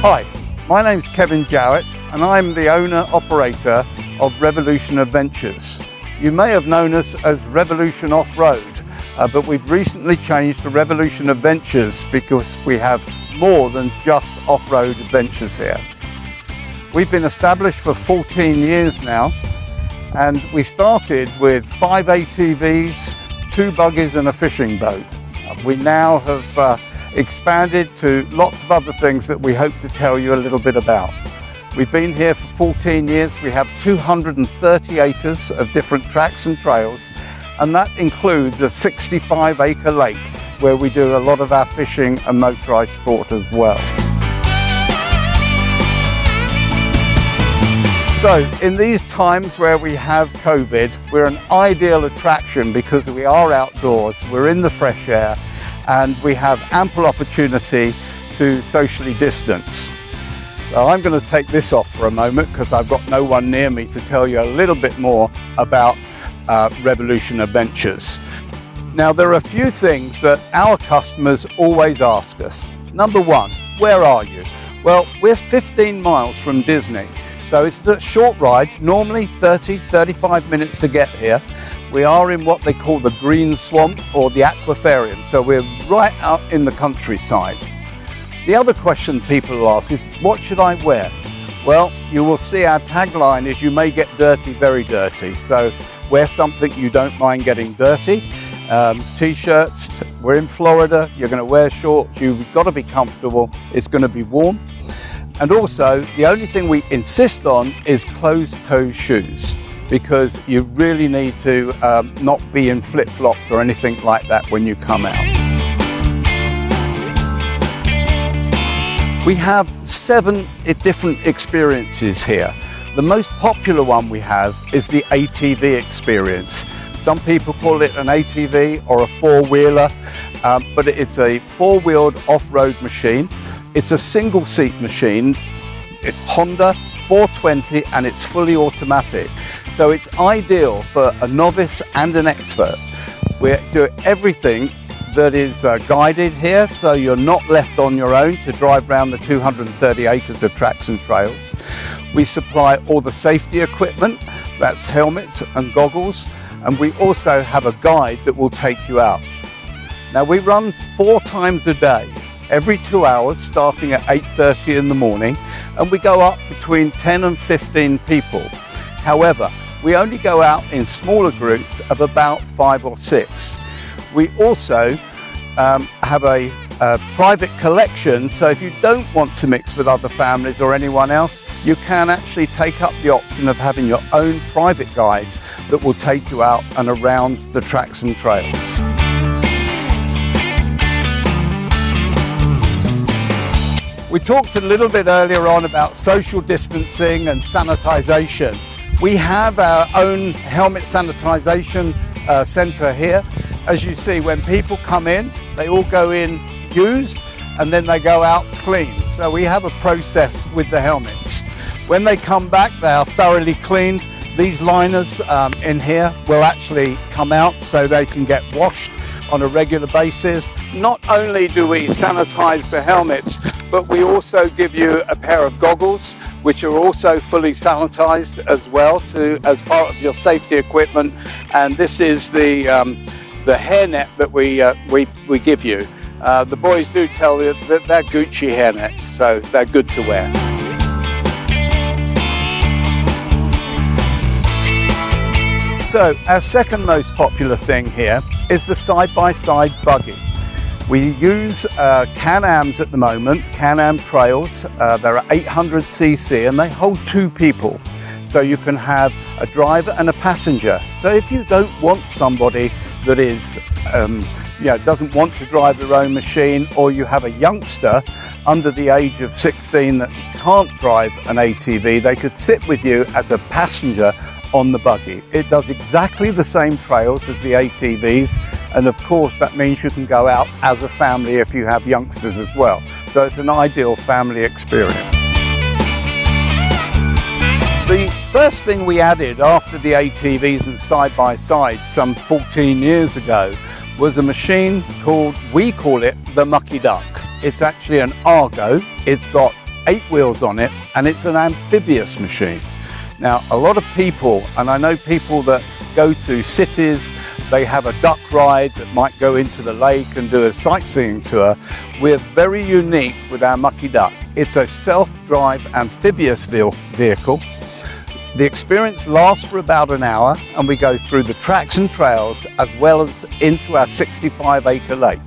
Hi, my name's Kevin Jowett and I'm the owner-operator of Revolution Adventures. You may have known us as Revolution Off-Road, but we've recently changed to Revolution Adventures because we have more than just off-road adventures here. We've been established for 14 years now, and we started with 5 ATVs, 2 buggies and a fishing boat. We now have expanded to lots of other things that we hope to tell you a little bit about. We've been here for 14 years. We have 230 acres of different tracks and trails, and that includes a 65-acre lake where we do a lot of our fishing and motorized sport as well. So in these times where we have COVID, we're an ideal attraction because we are outdoors, we're in the fresh air, and we have ample opportunity to socially distance. So I'm going to take this off for a moment because I've got no one near me to tell you a little bit more about Revolution Adventures. Now, there are a few things that our customers always ask us. Number one, where are you? Well, we're 15 miles from Disney. So it's a short ride, normally 30-35 minutes to get here. We are in what they call the green swamp or the aquafarium, so we're right out in the countryside. The other question people ask is, what should I wear? Well, you will see our tagline is, you may get dirty, very dirty. So wear something you don't mind getting dirty. T-shirts, we're in Florida, you're going to wear shorts, you've got to be comfortable, it's going to be warm. And also, the only thing we insist on is closed-toe shoes, because you really need to not be in flip-flops or anything like that when you come out. We have 7 different experiences here. The most popular one we have is the ATV experience. Some people call it an ATV or a 4-wheeler, but it's a 4-wheeled off-road machine. It's a single-seat machine. It's Honda 420 and it's fully automatic. So it's ideal for a novice and an expert. We do everything that is guided here, so you're not left on your own to drive around the 230 acres of tracks and trails. We supply all the safety equipment, that's helmets and goggles, and we also have a guide that will take you out. Now, we run 4 times a day, every 2 hours, starting at 8:30 in the morning, and we go up between 10 and 15 people. However, we only go out in smaller groups of about 5 or 6. We also have a private collection, so if you don't want to mix with other families or anyone else, you can actually take up the option of having your own private guide that will take you out and around the tracks and trails. We talked a little bit earlier on about social distancing and sanitization. We have our own helmet sanitization center here. As you see, when people come in, they all go in used and then they go out clean. So we have a process with the helmets. When they come back, they are thoroughly cleaned. These liners in here will actually come out so they can get washed on a regular basis. Not only do we sanitize the helmets, but we also give you a pair of goggles, which are also fully sanitized as well as part of your safety equipment. And this is the hairnet that we give you. The boys do tell you that they're Gucci hairnets, so they're good to wear. So our second most popular thing here is the side-by-side buggy. We use Can-Ams at the moment, Can-Am trails. They're 800cc and they hold 2 people. So you can have a driver and a passenger. So if you don't want somebody that is, doesn't want to drive their own machine, or you have a youngster under the age of 16 that can't drive an ATV, they could sit with you as a passenger on the buggy. It does exactly the same trails as the ATVs, and of course that means you can go out as a family if you have youngsters as well. So it's an ideal family experience. The first thing we added after the ATVs and side-by-side some 14 years ago was a machine called, we call it the Mucky Duck. It's actually an Argo. It's got 8 wheels on it, and it's an amphibious machine. Now, a lot of people, and I know people that go to cities, they have a duck ride that might go into the lake and do a sightseeing tour. We're very unique with our Mucky Duck. It's a self-drive amphibious vehicle. The experience lasts for about an hour, and we go through the tracks and trails as well as into our 65-acre lake.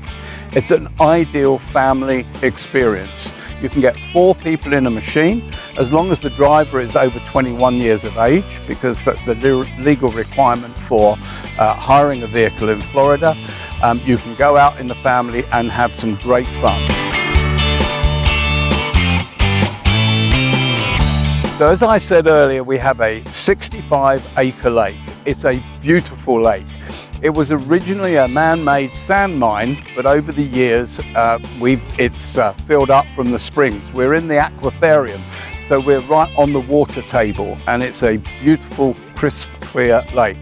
It's an ideal family experience. You can get 4 people in a machine, as long as the driver is over 21 years of age, because that's the legal requirement for hiring a vehicle in Florida. You can go out in the family and have some great fun. So as I said earlier, we have a 65-acre lake. It's a beautiful lake. It was originally a man-made sand mine, but over the years it's filled up from the springs. We're in the aquarium, so we're right on the water table, and it's a beautiful, crisp, clear lake.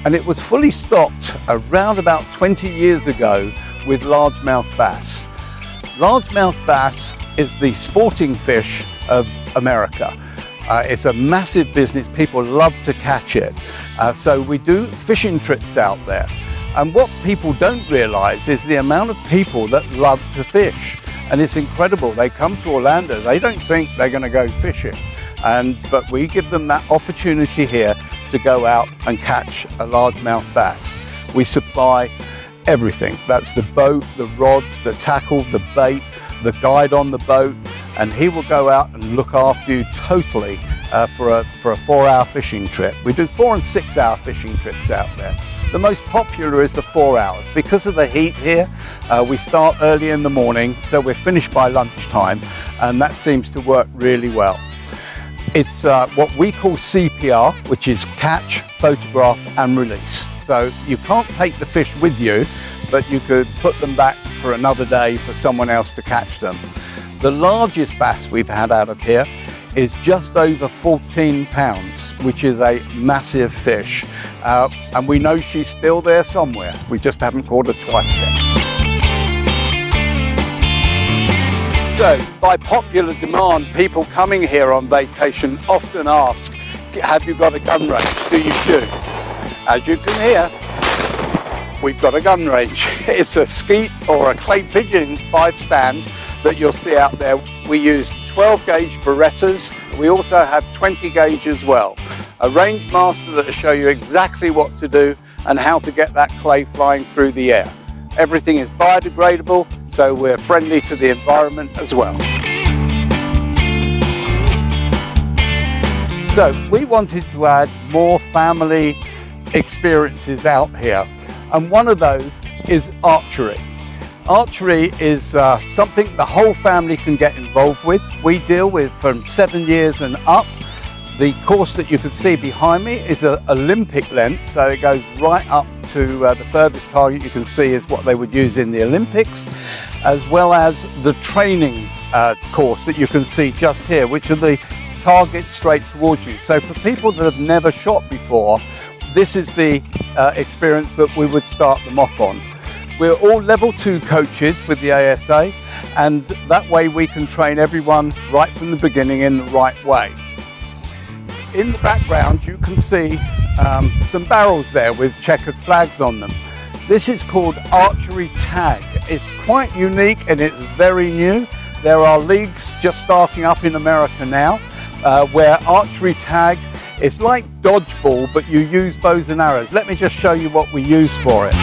And it was fully stocked around about 20 years ago with largemouth bass. Largemouth bass is the sporting fish of America. It's a massive business. People love to catch it. So we do fishing trips out there. And what people don't realize is the amount of people that love to fish. And it's incredible. They come to Orlando, they don't think they're going to go fishing. But we give them that opportunity here to go out and catch a largemouth bass. We supply everything. That's the boat, the rods, the tackle, the bait, the guide on the boat, and he will go out and look after you totally for a 4-hour fishing trip. We do 4- and 6-hour fishing trips out there. The most popular is the 4 hours. Because of the heat here, we start early in the morning, so we're finished by lunchtime, and that seems to work really well. It's what we call CPR, which is catch, photograph and release. So you can't take the fish with you, but you could put them back for another day for someone else to catch them. The largest bass we've had out of here is just over 14 pounds, which is a massive fish. And we know she's still there somewhere. We just haven't caught her twice yet. So, by popular demand, people coming here on vacation often ask, have you got a gun range? Do you shoot? As you can hear, we've got a gun range. It's a skeet or a clay pigeon 5-stand that you'll see out there. We use 12 gauge Berettas. We also have 20 gauge as well. A range master that will show you exactly what to do and how to get that clay flying through the air. Everything is biodegradable, so we're friendly to the environment as well. So we wanted to add more family experiences out here, and one of those is archery. Archery is something the whole family can get involved with. We deal with from 7 years and up. The course that you can see behind me is an Olympic length, so it goes right up to the furthest target you can see is what they would use in the Olympics, as well as the training course that you can see just here, which are the targets straight towards you. So for people that have never shot before, this is the experience that we would start them off on. We're all level 2 coaches with the ASA, and that way we can train everyone right from the beginning in the right way. In the background you can see some barrels there with checkered flags on them. This is called archery tag. It's quite unique and it's very new. There are leagues just starting up in America now where archery tag is like dodgeball, but you use bows and arrows. Let me just show you what we use for it.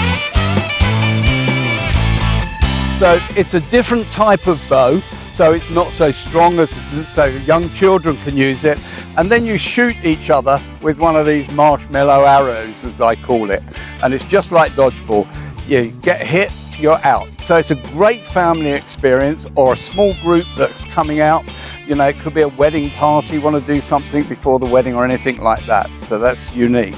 So it's a different type of bow, so it's not so strong so young children can use it. And then you shoot each other with one of these marshmallow arrows, as I call it. And it's just like dodgeball. You get hit, you're out. So it's a great family experience, or a small group that's coming out. You know, it could be a wedding party, want to do something before the wedding or anything like that. So that's unique.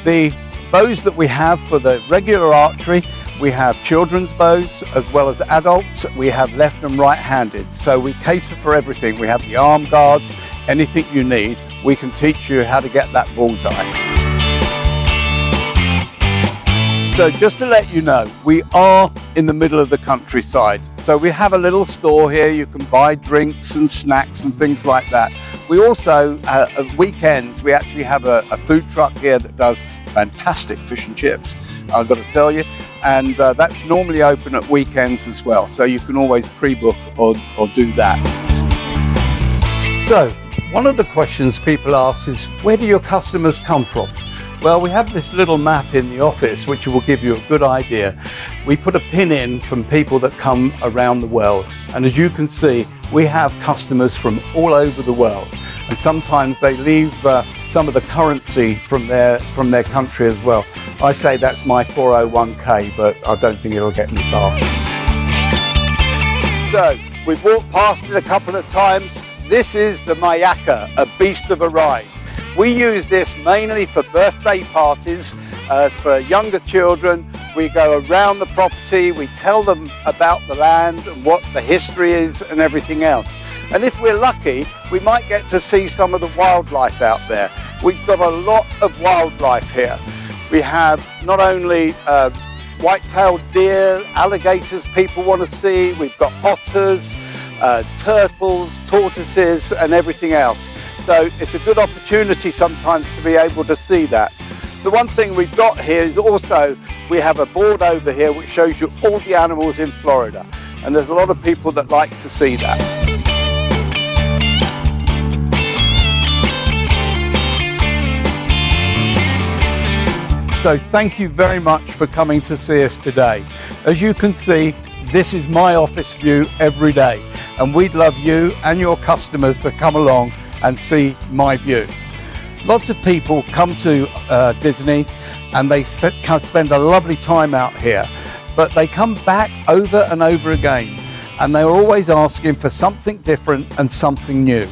The bows that we have for the regular archery, we have children's bows as well as adults. We have left and right-handed, so we cater for everything. We have the arm guards, anything you need. We can teach you how to get that bullseye. So just to let you know, we are in the middle of the countryside. So we have a little store here. You can buy drinks and snacks and things like that. We also, at weekends, we actually have a food truck here that does fantastic fish and chips, I've got to tell you. And that's normally open at weekends as well. So you can always pre-book or do that. So one of the questions people ask is, where do your customers come from? Well, we have this little map in the office which will give you a good idea. We put a pin in from people that come around the world, and as you can see, we have customers from all over the world, and sometimes they leave some of the currency from their country as well. I say that's my 401k, but I don't think it'll get me far. So we've walked past it a couple of times. This is the Mayaka, a beast of a ride. We use this mainly for birthday parties, for younger children. We go around the property, we tell them about the land and what the history is and everything else. And if we're lucky, we might get to see some of the wildlife out there. We've got a lot of wildlife here. We have not only white-tailed deer, alligators people want to see, we've got otters, turtles, tortoises and everything else. So it's a good opportunity sometimes to be able to see that. The one thing we've got here is also we have a board over here which shows you all the animals in Florida, and there's a lot of people that like to see that. So thank you very much for coming to see us today. As you can see, this is my office view every day, and we'd love you and your customers to come along and see my view. Lots of people come to Disney and they spend a lovely time out here, but they come back over and over again, and they're always asking for something different and something new.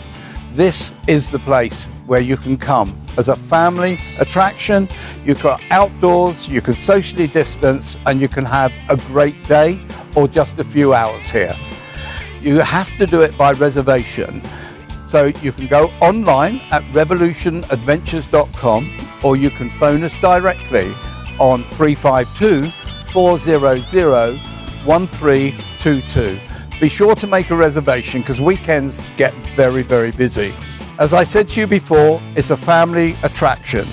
This is the place where you can come as a family attraction. You've got outdoors, you can socially distance, and you can have a great day or just a few hours here. You have to do it by reservation. So you can go online at revolutionadventures.com, or you can phone us directly on 352-400-1322. Be sure to make a reservation because weekends get very, very busy. As I said to you before, it's a family attraction.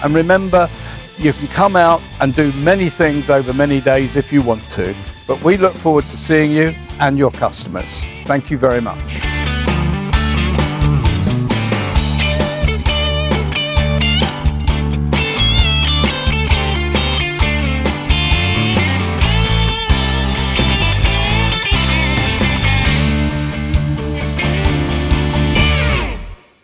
And remember, you can come out and do many things over many days if you want to. But we look forward to seeing you and your customers. Thank you very much.